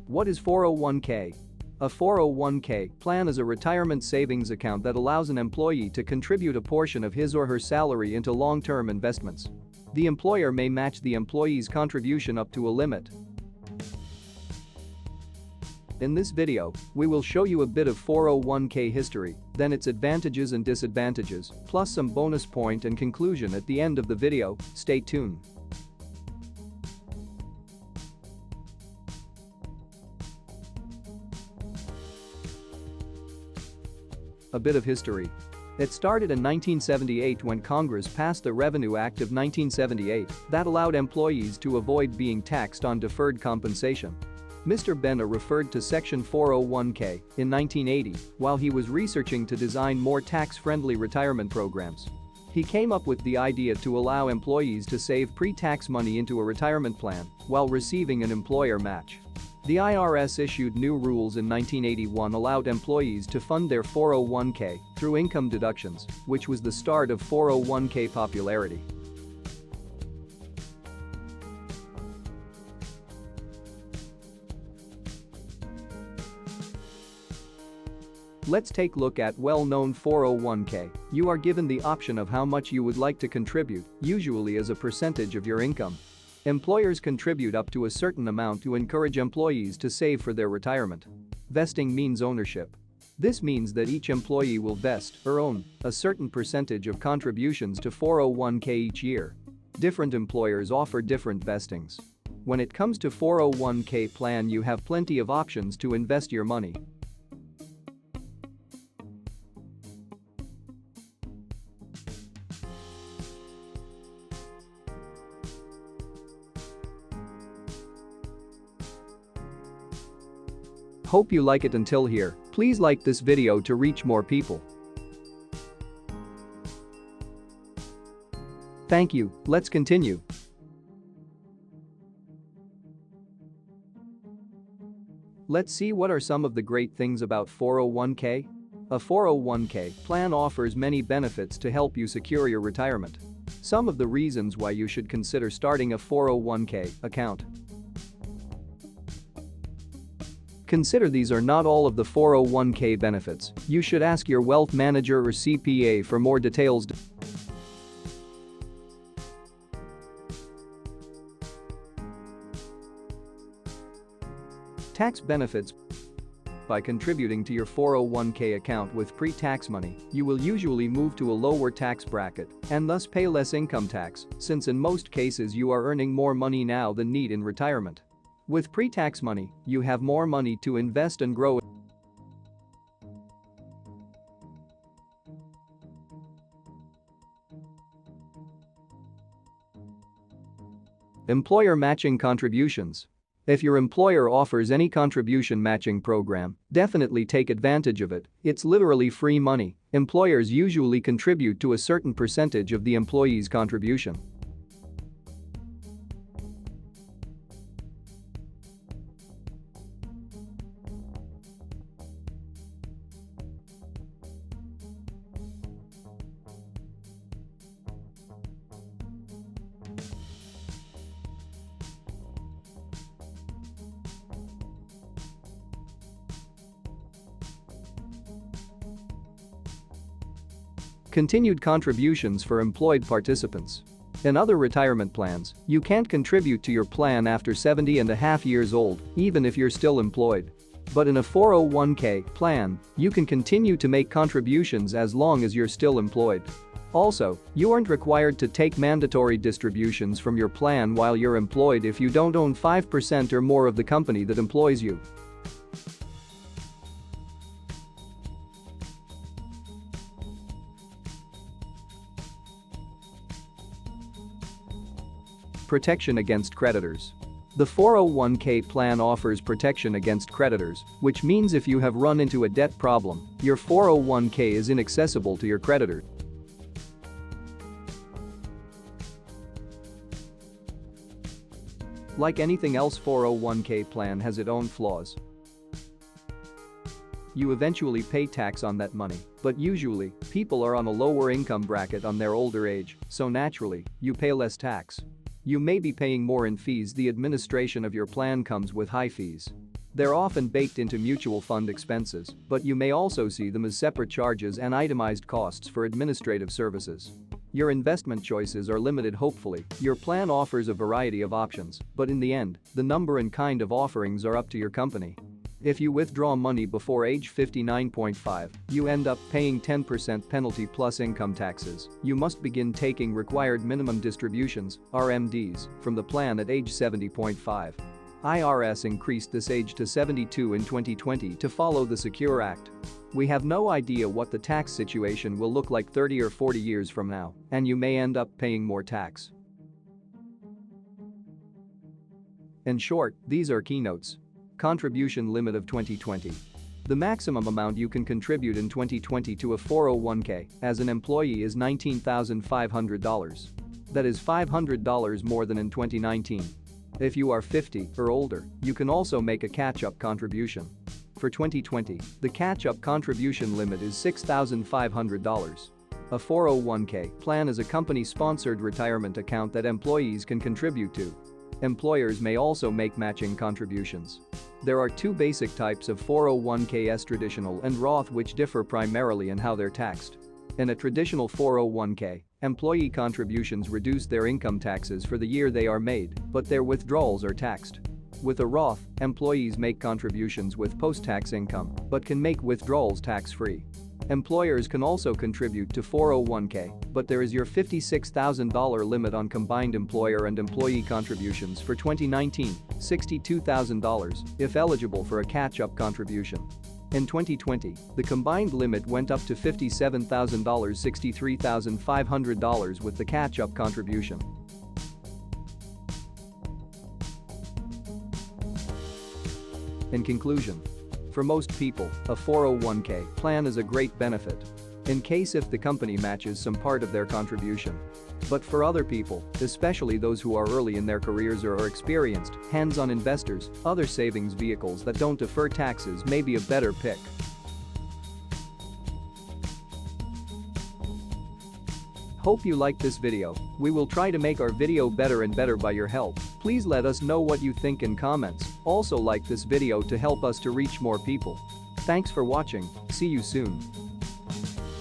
What is 401k? A 401k plan is a retirement savings account that allows an employee to contribute a portion of his or her salary into long-term investments. The employer may match the employee's contribution up to a limit. In this video, we will show you a bit of 401k history, then its advantages and disadvantages, plus some bonus point and conclusion at the end of the video. Stay tuned. A bit of history. It started in 1978 when Congress passed the Revenue Act of 1978 that allowed employees to avoid being taxed on deferred compensation. Mr. Benna referred to Section 401k in 1980 while he was researching to design more tax-friendly retirement programs. He came up with the idea to allow employees to save pre-tax money into a retirement plan while receiving an employer match. The IRS issued new rules in 1981 allowed employees to fund their 401k through income deductions, which was the start of 401k popularity. Let's take a look at well-known 401k. You are given the option of how much you would like to contribute, usually as a percentage of your income. Employers contribute up to a certain amount to encourage employees to save for their retirement. Vesting means ownership. This means that each employee will vest or own a certain percentage of contributions to 401k each year. Different employers offer different vestings. When it comes to 401k plan, you have plenty of options to invest your money. Hope you like it until here. Please like this video to reach more people. Thank you. Let's continue. Let's see what are some of the great things about 401k. A 401k plan offers many benefits to help you secure your retirement. Some of the reasons why you should consider starting a 401k account. Consider these are not all of the 401k benefits. You should ask your wealth manager or CPA for more details. Tax benefits. By contributing to your 401k account with pre-tax money, you will usually move to a lower tax bracket and thus pay less income tax, since in most cases you are earning more money now than need in retirement. With pre-tax money, you have more money to invest and grow. Employer matching contributions. If your employer offers any contribution matching program, definitely take advantage of it. It's literally free money. Employers usually contribute to a certain percentage of the employee's contribution. Continued contributions for employed participants. In other retirement plans, you can't contribute to your plan after 70.5 years old, even if you're still employed. But in a 401k plan, you can continue to make contributions as long as you're still employed. Also, you aren't required to take mandatory distributions from your plan while you're employed if you don't own 5% or more of the company that employs you. Protection against creditors. The 401k plan offers protection against creditors, which means if you have run into a debt problem, your 401k is inaccessible to your creditor. Like anything else, 401k plan has its own flaws. You eventually pay tax on that money, but usually, people are on a lower income bracket on their older age, so naturally, you pay less tax. You may be paying more in fees. The administration of your plan comes with high fees. They're often baked into mutual fund expenses, but you may also see them as separate charges and itemized costs for administrative services. Your investment choices are limited. Hopefully, your plan offers a variety of options, but in the end, the number and kind of offerings are up to your company. If you withdraw money before age 59.5, you end up paying 10% penalty plus income taxes. You must begin taking required minimum distributions, RMDs, from the plan at age 70.5. IRS increased this age to 72 in 2020 to follow the Secure Act. We have no idea what the tax situation will look like 30 or 40 years from now, and you may end up paying more tax. In short, these are keynotes. Contribution limit of 2020. The maximum amount you can contribute in 2020 to a 401k as an employee is $19,500. That is $500 more than in 2019. If you are 50 or older, you can also make a catch-up contribution. For 2020, the catch-up contribution limit is $6,500. A 401k plan is a company-sponsored retirement account that employees can contribute to. Employers may also make matching contributions. There are two basic types of 401ks: traditional and Roth, which differ primarily in how they're taxed. In a traditional 401k, employee contributions reduce their income taxes for the year they are made, but their withdrawals are taxed. With a Roth, employees make contributions with post-tax income, but can make withdrawals tax-free. Employers can also contribute to 401k, but there is your $56,000 limit on combined employer and employee contributions for 2019, $62,000 if eligible for a catch-up contribution. In 2020, the combined limit went up to $57,000, $63,500 with the catch-up contribution. In conclusion, for most people, a 401k plan is a great benefit. In case if the company matches some part of their contribution. But for other people, especially those who are early in their careers or are experienced, hands-on investors, other savings vehicles that don't defer taxes may be a better pick. Hope you liked this video. We will try to make our video better and better by your help. Please let us know what you think in comments. Also like this video to help us to reach more people. Thanks for watching. See you soon.